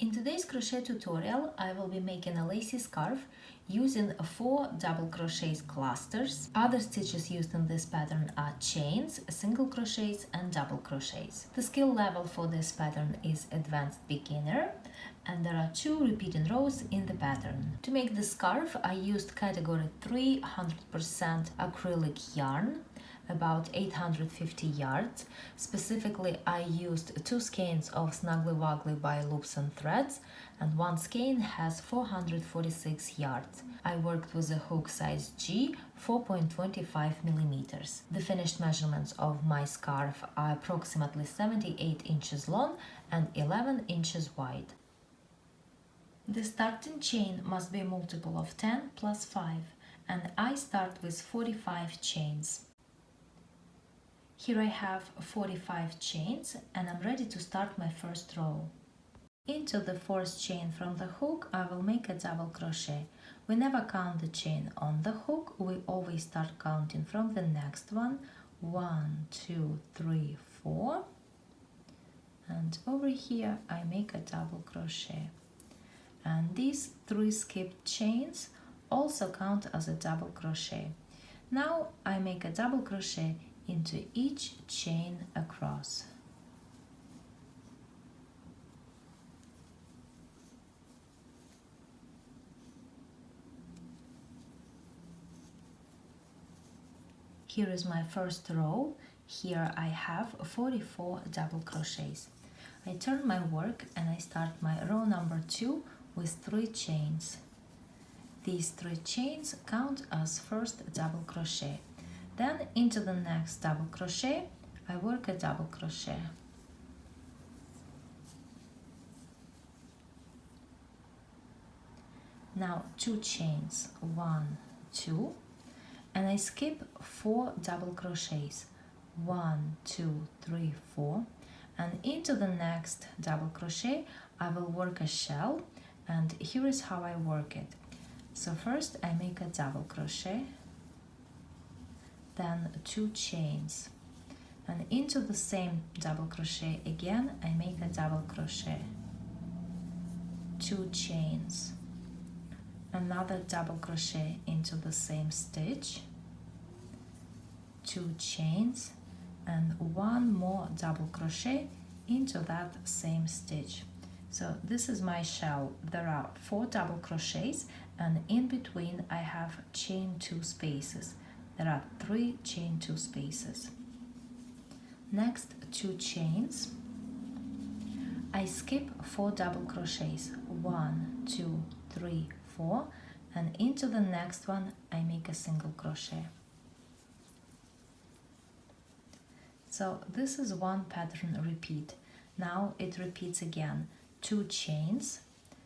In today's crochet tutorial, I will be making a lacy scarf using 4 double crochets clusters. Other stitches used in this pattern are chains, single crochets and double crochets. The skill level for this pattern is advanced beginner, and there are 2 repeating rows in the pattern. To make the scarf, I used category 3 100% acrylic yarn, about 850 yards. Specifically, I used 2 skeins of Snuggly Wuggly by Loops and Threads, and 1 skein has 446 yards. I worked with a hook size G, 4.25 millimeters. The finished measurements of my scarf are approximately 78 inches long and 11 inches wide. The starting chain must be a multiple of 10 plus 5, and I start with 45 chains. Here I have 45 chains and I'm ready to start my first row. Into the fourth chain from the hook I will make a double crochet. We never count the chain on the hook, we always start counting from the next one. 1, 2, 3, 4. And over here I make a double crochet. And these 3 skipped chains also count as a double crochet. Now I make a double crochet into each chain across. Here is my first row. Here I have 44 double crochets. I turn my work and I start my row number 2 with 3 chains. These 3 chains count as first double crochet. Then into the next double crochet, I work a double crochet. Now 2 chains, 1, 2, and I skip 4 double crochets, 1, 2, 3, 4, and into the next double crochet, I will work a shell, and here is how I work it. So first I make a double crochet, then 2 chains, and into the same double crochet again I make a double crochet, 2 chains, another double crochet into the same stitch, 2 chains, and 1 more double crochet into that same stitch. So this is my shell. There are 4 double crochets and in between I have chain 2 spaces. There are 3 chain 2 spaces. Next 2 chains. I skip 4 double crochets, 1, 2, 3, 4, and into the next one I make a single crochet. So this is one pattern repeat. Now it repeats again. 2 chains,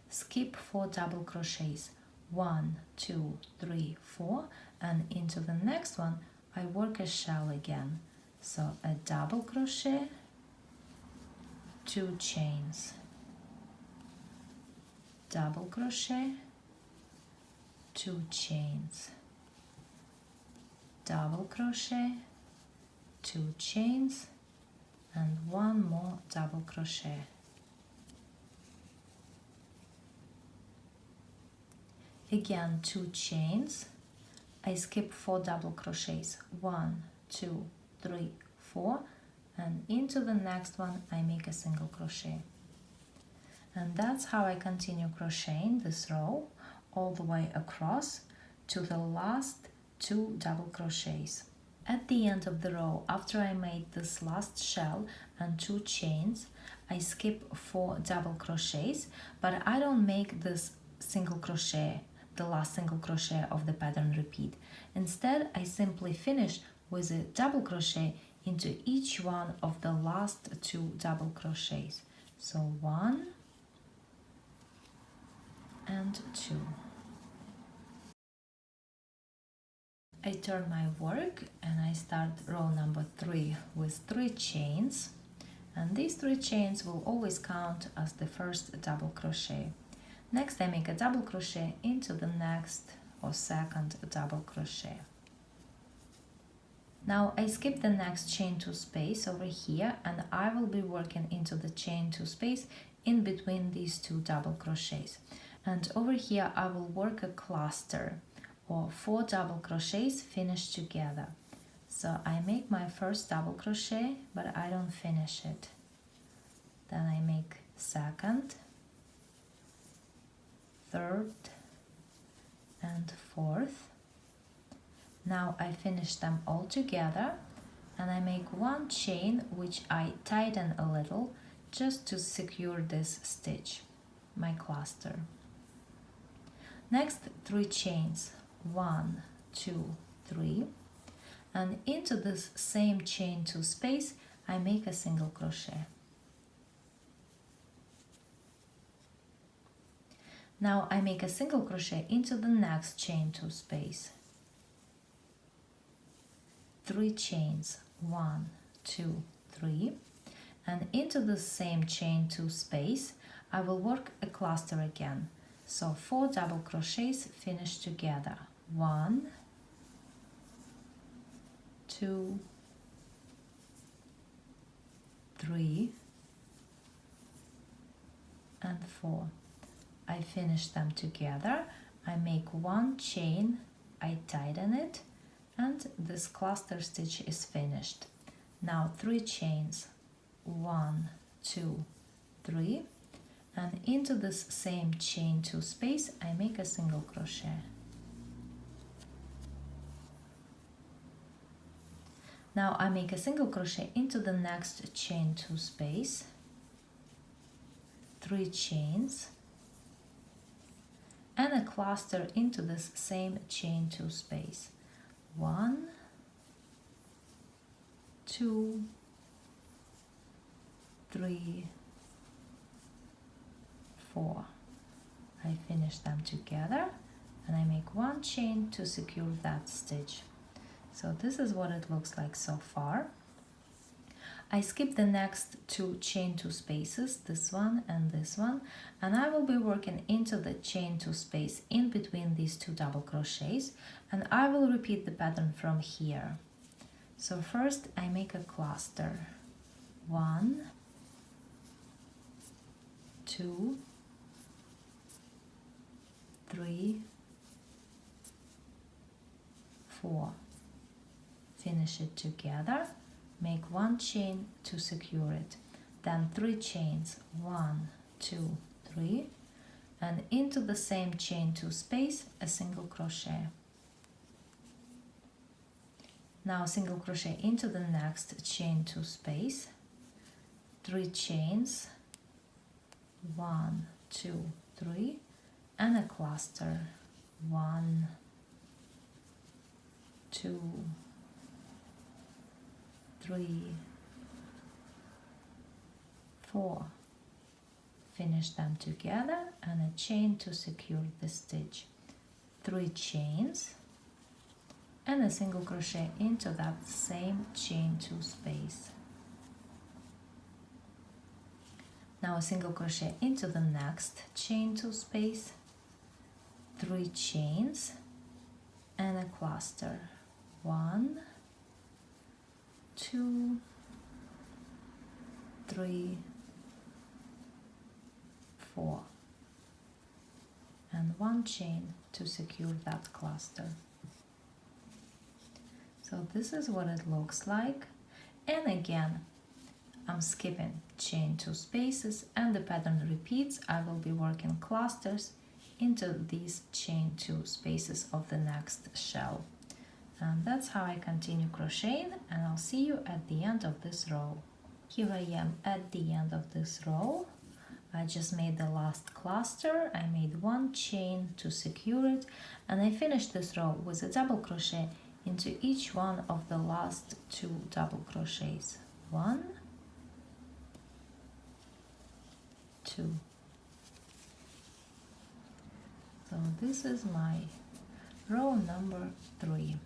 skip 4 double crochets, 1, 2, 3, 4, and into the next one I work a shell again. So a double crochet, 2 chains, double crochet, 2 chains, double crochet, 2 chains, and 1 more double crochet. Again 2 chains, I skip 4 double crochets, 1, 2, 3, 4, and into the next one I make a single crochet. And that's how I continue crocheting this row all the way across to the last 2 double crochets. At the end of the row, after I made this last shell and 2 chains, I skip 4 double crochets, but I don't make this single crochet, the last single crochet of the pattern repeat. Instead, I simply finish with a double crochet into each one of the last 2 double crochets. So 1 and 2. I turn my work and I start row number 3 with 3 chains, and these 3 chains will always count as the first double crochet. Next I make a double crochet into the next or second double crochet. Now I skip the next chain 2 space over here, and I will be working into the chain 2 space in between these 2 double crochets. And over here I will work a cluster or 4 double crochets finished together. So I make my first double crochet, but I don't finish it. Then I make second, third, and fourth. Now I finish them all together, and I make one chain which I tighten a little just to secure this stitch, my cluster. Next, 3 chains, 1, 2, 3, and into this same chain 2 space I make a single crochet. Now I make a single crochet into the next chain 2 space, 3 chains, 1, 2, 3, and into the same chain 2 space I will work a cluster again. So 4 double crochets finished together, 1, 2, 3, and 4. I finish them together, I make one chain, I tighten it, and this cluster stitch is finished. Now 3 chains, 1, 2, 3, and into this same chain 2 space I make a single crochet. Now I make a single crochet into the next chain 2 space, 3 chains, and a cluster into this same chain 2 space, 1, 2, 3, 4. I finish them together and I make one chain to secure that stitch. So this is what it looks like so far. I skip the next 2 chain 2 spaces, this one, and I will be working into the chain 2 space in between these 2 double crochets, and I will repeat the pattern from here. So first I make a cluster, 1, 2, 3, 4. Finish it together, make one chain to secure it, then 3 chains, 1, 2, 3, and into the same chain 2 space a single crochet. Now single crochet into the next chain 2 space, 3 chains, 1, 2, 3, and a cluster, 1, 2, 3, 4. Finish them together and a chain to secure the stitch, 3 chains, and a single crochet into that same chain 2 space. Now a single crochet into the next chain 2 space, 3 chains, and a cluster, 1, 2, 3, 4, and one chain to secure that cluster. So this is what it looks like, and again I'm skipping chain 2 spaces and the pattern repeats. I will be working clusters into these chain 2 spaces of the next shell. And that's how I continue crocheting, and I'll see you at the end of this row. Here I am at the end of this row. I just made the last cluster, I made one chain to secure it, and I finished this row with a double crochet into each one of the last 2 double crochets. 1, 2. So this is my row number 3.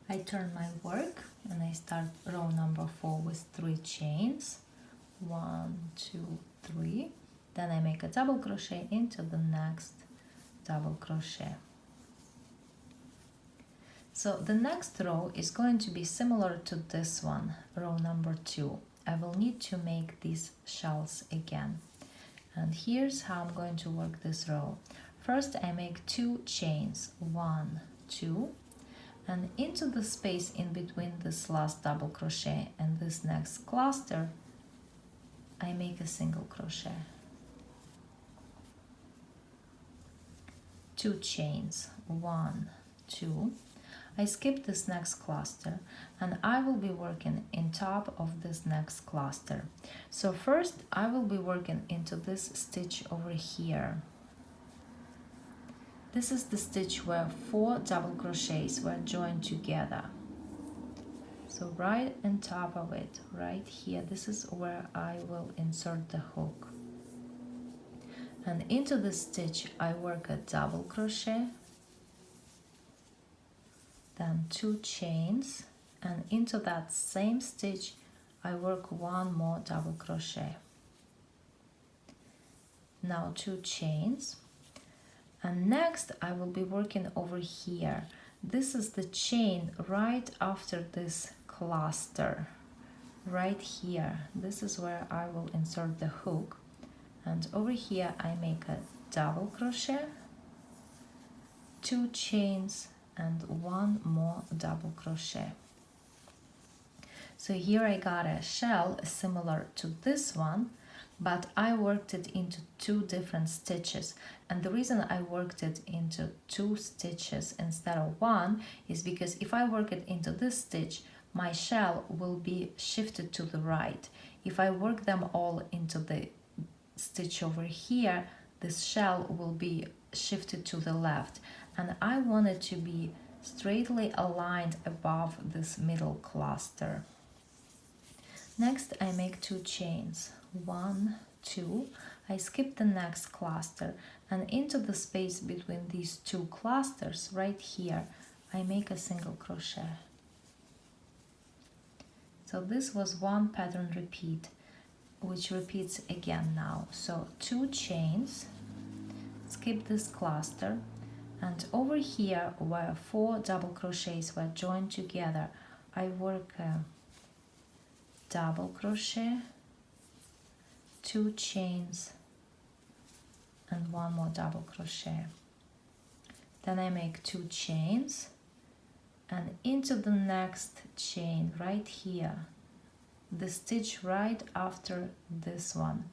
I turn my work and I start row number 4 with 3 chains, 1, 2, 3. Then I make a double crochet into the next double crochet. So the next row is going to be similar to this one, row number 2. I will need to make these shells again. And here's how I'm going to work this row. First I make 2 chains, 1, 2, and into the space in between this last double crochet and this next cluster, I make a single crochet. 2 chains, 1, 2. I skip this next cluster and I will be working in top of this next cluster. So first I will be working into this stitch over here. This is the stitch where 4 double crochets were joined together. So right on top of it, right here, this is where I will insert the hook. And into this stitch I work a double crochet, then 2 chains, and into that same stitch I work 1 more double crochet. Now 2 chains, and next I will be working over here. This is the chain right after this cluster, right here. This is where I will insert the hook, and over here I make a double crochet, 2 chains, and 1 more double crochet. So here I got a shell similar to this one, but I worked it into 2 different stitches. And the reason I worked it into 2 stitches instead of 1 is because if I work it into this stitch, my shell will be shifted to the right. If I work them all into the stitch over here, this shell will be shifted to the left, and I want it to be straightly aligned above this middle cluster. Next I make 2 chains, 1, 2. I skip the next cluster, and into the space between these 2 clusters right here I make a single crochet. So this was 1 pattern repeat, which repeats again now. So 2 chains, skip this cluster, and over here where 4 double crochets were joined together, I work a double crochet, 2 chains, and 1 more double crochet. Then I make 2 chains, and into the next chain right here, the stitch right after this one,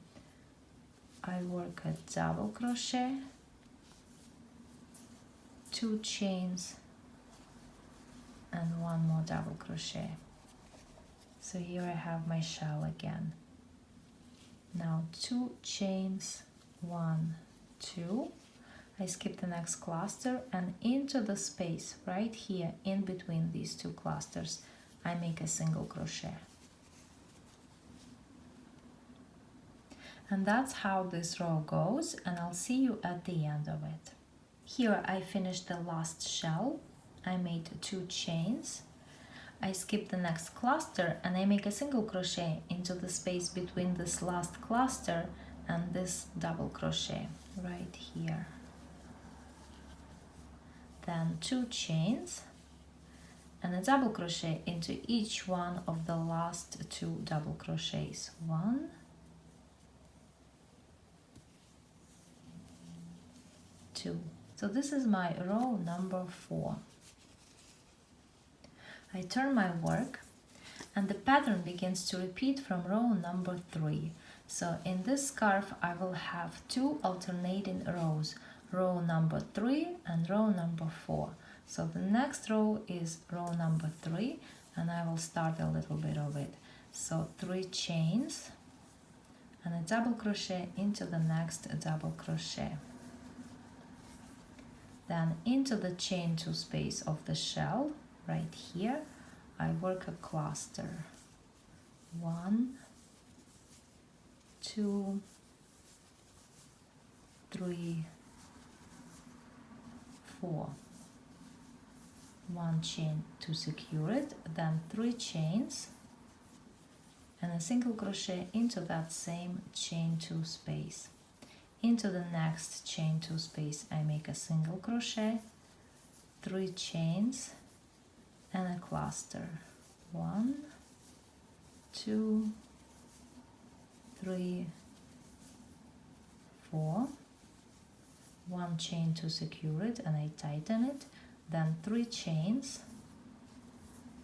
I work a double crochet, 2 chains, and 1 more double crochet. So here I have my shell again. Now 2 chains, 1, 2. I skip the next cluster, and into the space right here in between these 2 clusters I make a single crochet. And that's how this row goes, and I'll see you at the end of it. Here I finished the last shell. I made 2 chains. I skip the next cluster and I make a single crochet into the space between this last cluster and this double crochet right here. Then 2 chains and a double crochet into each one of the last 2 double crochets. 1, 2. So this is my row number 4. I turn my work and the pattern begins to repeat from row number 3. So in this scarf I will have 2 alternating rows, row number 3 and row number 4. So the next row is row number 3, and I will start a little bit of it. So 3 chains and a double crochet into the next double crochet. Then into the chain 2 space of the shell right here I work a cluster. 1, 2, 3, 4. 1 chain to secure it, then 3 chains and a single crochet into that same chain 2 space. Into the next chain 2 space I make a single crochet, 3 chains and a cluster. 1, 2, 3, 4, 1 chain to secure it, and I tighten it, then 3 chains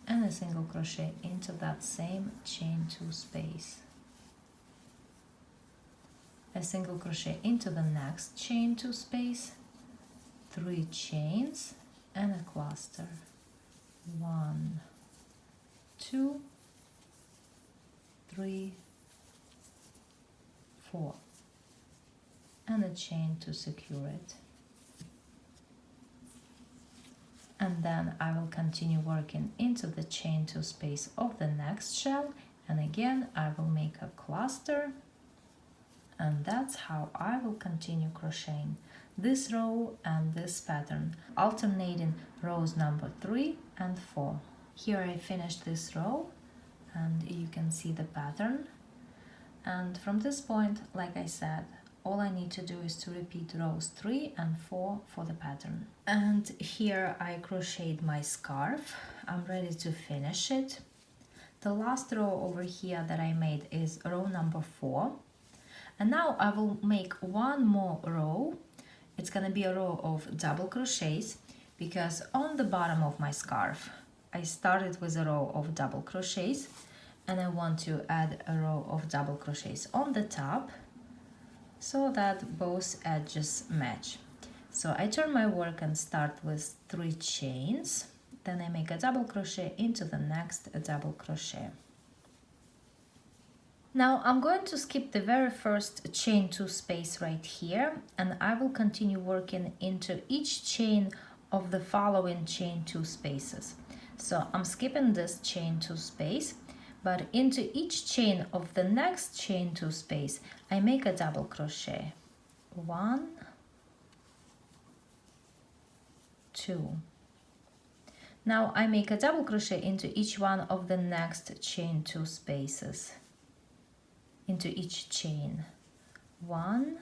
and a single crochet into that same chain 2 space, a single crochet into the next chain 2 space, 3 chains and a cluster, 1, 2, 3, 4, and a chain to secure it. And then I will continue working into the chain 2 space of the next shell, and again I will make a cluster, and that's how I will continue crocheting this row and this pattern, alternating rows number 3 and 4. Here I finished this row and you can see the pattern, and from this point, like I said, all I need to do is to repeat rows 3 and 4 for the pattern. And here I crocheted my scarf. I'm ready to finish it. The last row over here that I made is row number 4. And now I will make one more row. It's gonna be a row of double crochets, because on the bottom of my scarf I started with a row of double crochets, and I want to add a row of double crochets on the top so that both edges match. So I turn my work and start with 3 chains, then I make a double crochet into the next double crochet. Now I'm going to skip the very first chain 2 space right here, and I will continue working into each chain of the following chain 2 spaces. So I'm skipping this chain 2 space, but into each chain of the next chain 2 space I make a double crochet. 1, 2. Now I make a double crochet into each one of the next chain 2 spaces, into each chain. 1,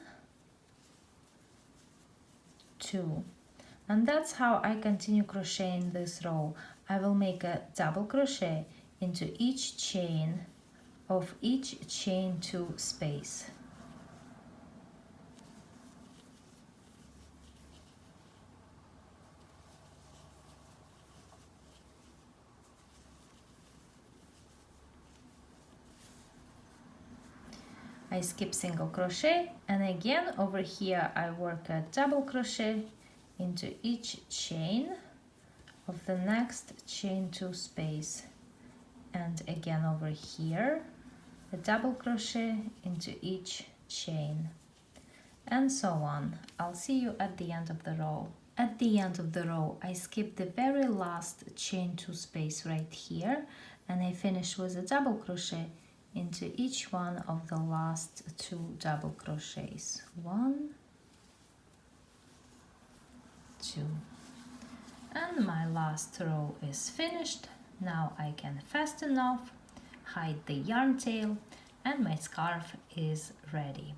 2. And that's how I continue crocheting this row. I will make a double crochet into each chain of each chain 2 space. I skip single crochet, and again over here I work a double crochet into each chain of the next chain 2 space, and again over here a double crochet into each chain, and so on. I'll see you at the end of the row. At the end of the row I skip the very last chain 2 space right here, and I finish with a double crochet into each one of the last 2 double crochets. 1, 2. And my last row is finished. Now I can fasten off, hide the yarn tail, and my scarf is ready.